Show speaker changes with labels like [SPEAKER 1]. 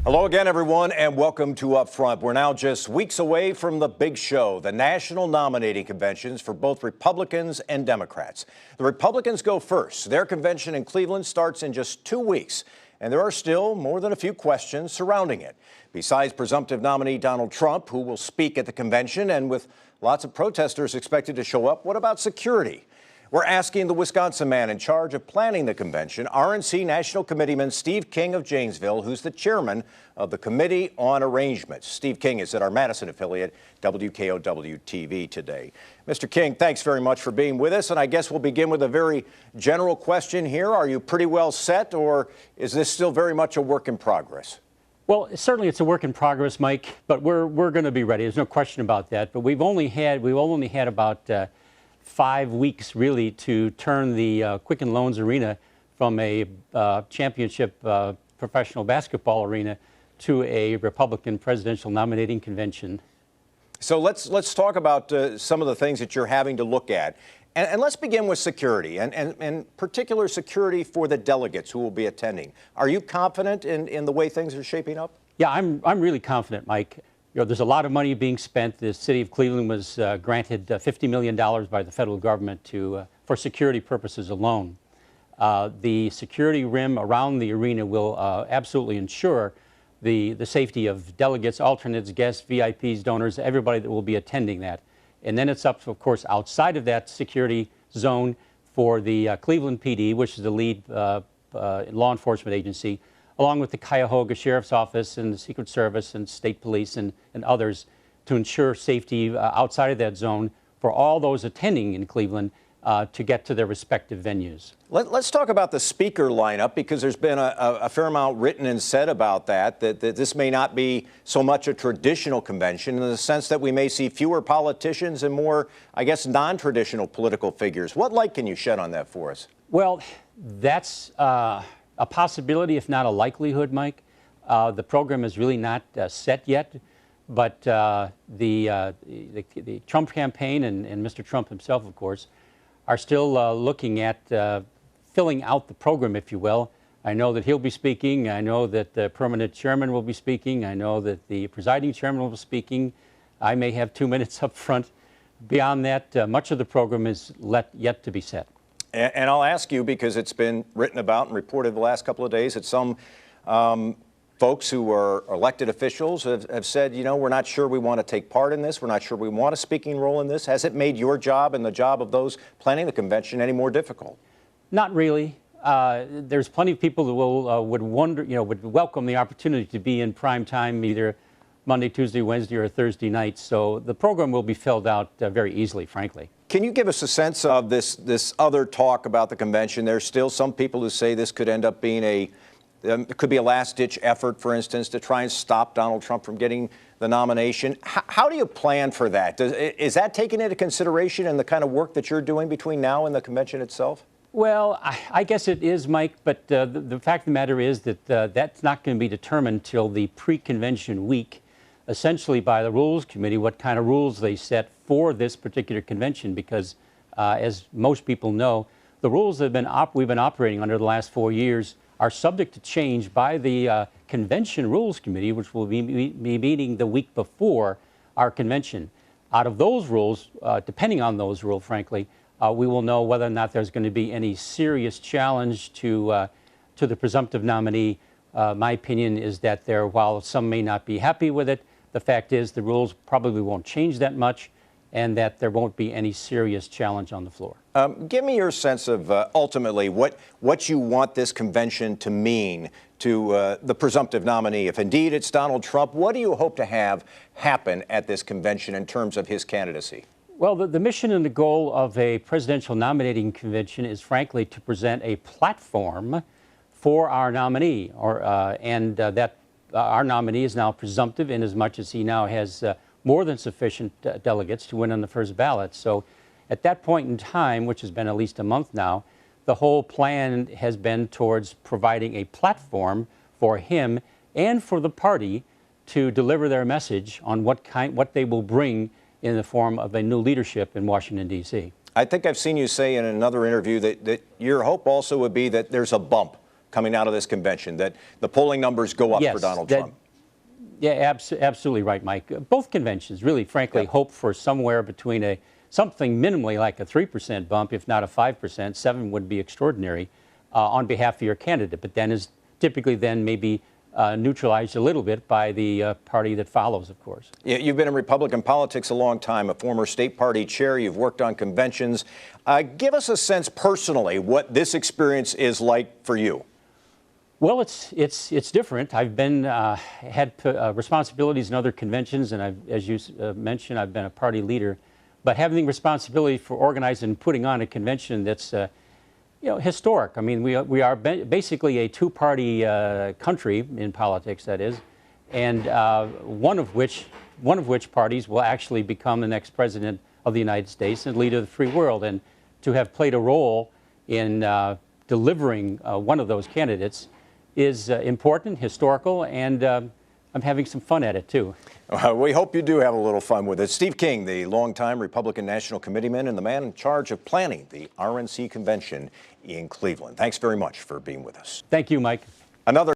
[SPEAKER 1] Hello again, everyone, and welcome to Upfront. We're now just weeks away from the big show, the national nominating conventions for both Republicans and Democrats. The Republicans go first. Their convention in Cleveland starts in just 2 weeks, and there are still more than a few questions surrounding it. Besides presumptive nominee Donald Trump, who will speak at the convention, and with lots of protesters expected to show up, what about security? We're asking the Wisconsin man in charge of planning the convention, RNC National Committeeman Steve King of Janesville, who's the chairman of the Committee on Arrangements. Steve King is at our Madison affiliate, WKOW-TV today. Mr. King, thanks very much for being with us, and I guess we'll begin with a very general question here. Are you pretty well set, or is this still very much a work in progress?
[SPEAKER 2] Well, certainly it's a work in progress, Mike, but we're going to be ready. There's no question about that. But we've only had about 5 weeks, really, to turn the Quicken Loans Arena from a championship professional basketball arena to a Republican presidential nominating convention.
[SPEAKER 1] So let's talk about some of the things that you're having to look at. And let's begin with security, and particular security for the delegates who will be attending. Are you confident in the way things are shaping up?
[SPEAKER 2] Yeah, I'm really confident, Mike. You know, there's a lot of money being spent. The city of Cleveland was granted $50 million by the federal government for security purposes alone. The security rim around the arena will absolutely ensure the safety of delegates, alternates, guests, VIPs, donors, everybody that will be attending that. And then it's up, of course, outside of that security zone for the Cleveland PD, which is the lead law enforcement agency, along with the Cuyahoga Sheriff's Office and the Secret Service and State Police and others, to ensure safety outside of that zone for all those attending in Cleveland to get to their respective venues.
[SPEAKER 1] Let's talk about the speaker lineup, because there's been a fair amount written and said about that this may not be so much a traditional convention, in the sense that we may see fewer politicians and more, I guess, non-traditional political figures. What light can you shed on that for us?
[SPEAKER 2] Well, that's a possibility, if not a likelihood, Mike. The program is really not set yet, but the Trump campaign and Mr. Trump himself, of course, are still looking at filling out the program, if you will. I know that he'll be speaking. I know that the permanent chairman will be speaking. I know that the presiding chairman will be speaking. I may have 2 minutes up front. Beyond that, much of the program is yet to be set.
[SPEAKER 1] And I'll ask you, because it's been written about and reported the last couple of days, that some folks who are elected officials have said, you know, we're not sure we want to take part in this. We're not sure we want a speaking role in this. Has it made your job and the job of those planning the convention any more difficult?
[SPEAKER 2] Not really. There's plenty of people that would welcome the opportunity to be in prime time, either Monday, Tuesday, Wednesday, or Thursday nights. So the program will be filled out very easily, frankly.
[SPEAKER 1] Can you give us a sense of this other talk about the convention? There's still some people who say this could end up being it could be a last-ditch effort, for instance, to try and stop Donald Trump from getting the nomination. How do you plan for that? Is that taken into consideration in the kind of work that you're doing between now and the convention itself?
[SPEAKER 2] Well, I guess it is, Mike, but the fact of the matter is that that's not going to be determined till the pre-convention week, essentially by the Rules Committee, what kind of rules they set for this particular convention, because as most people know, the rules that we've been operating under the last 4 years are subject to change by the Convention Rules Committee, which will be meeting the week before our convention. Out of those rules, depending on those rules, frankly, we will know whether or not there's going to be any serious challenge to the presumptive nominee. My opinion is that while some may not be happy with it, the fact is the rules probably won't change that much, and that there won't be any serious challenge on the floor.
[SPEAKER 1] Give me your sense of ultimately what you want this convention to mean to the presumptive nominee. If indeed it's Donald Trump, what do you hope to have happen at this convention in terms of his candidacy?
[SPEAKER 2] Well, the mission and the goal of a presidential nominating convention is, frankly, to present a platform for our nominee, that our nominee is now presumptive in as much as he now has more than sufficient delegates to win on the first ballot. So at that point in time, which has been at least a month now, the whole plan has been towards providing a platform for him and for the party to deliver their message on what they will bring in the form of a new leadership in Washington, D.C.
[SPEAKER 1] I think I've seen you say in another interview that your hope also would be that there's a bump coming out of this convention, that the polling numbers go up for Donald Trump?
[SPEAKER 2] Yeah, absolutely right, Mike. Both conventions really, frankly, hope for somewhere between something minimally like a 3% bump, if not a 5%. 7 would be extraordinary on behalf of your candidate, but then is typically then maybe neutralized a little bit by the party that follows, of course.
[SPEAKER 1] You've been in Republican politics a long time, a former state party chair. You've worked on conventions. Give us a sense personally what this experience is like for you.
[SPEAKER 2] Well, it's different. I've been had responsibilities in other conventions, and as you mentioned, I've been a party leader. But having responsibility for organizing and putting on a convention that's historic. I mean, we are basically a two-party country in politics, that is, and one of which parties will actually become the next president of the United States and leader of the free world. And to have played a role in delivering one of those candidates is important, historical, and I'm having some fun at it, too.
[SPEAKER 1] We hope you do have a little fun with it. Steve King, the longtime Republican National Committeeman and the man in charge of planning the RNC convention in Cleveland. Thanks very much for being with us.
[SPEAKER 2] Thank you, Mike.
[SPEAKER 1] Another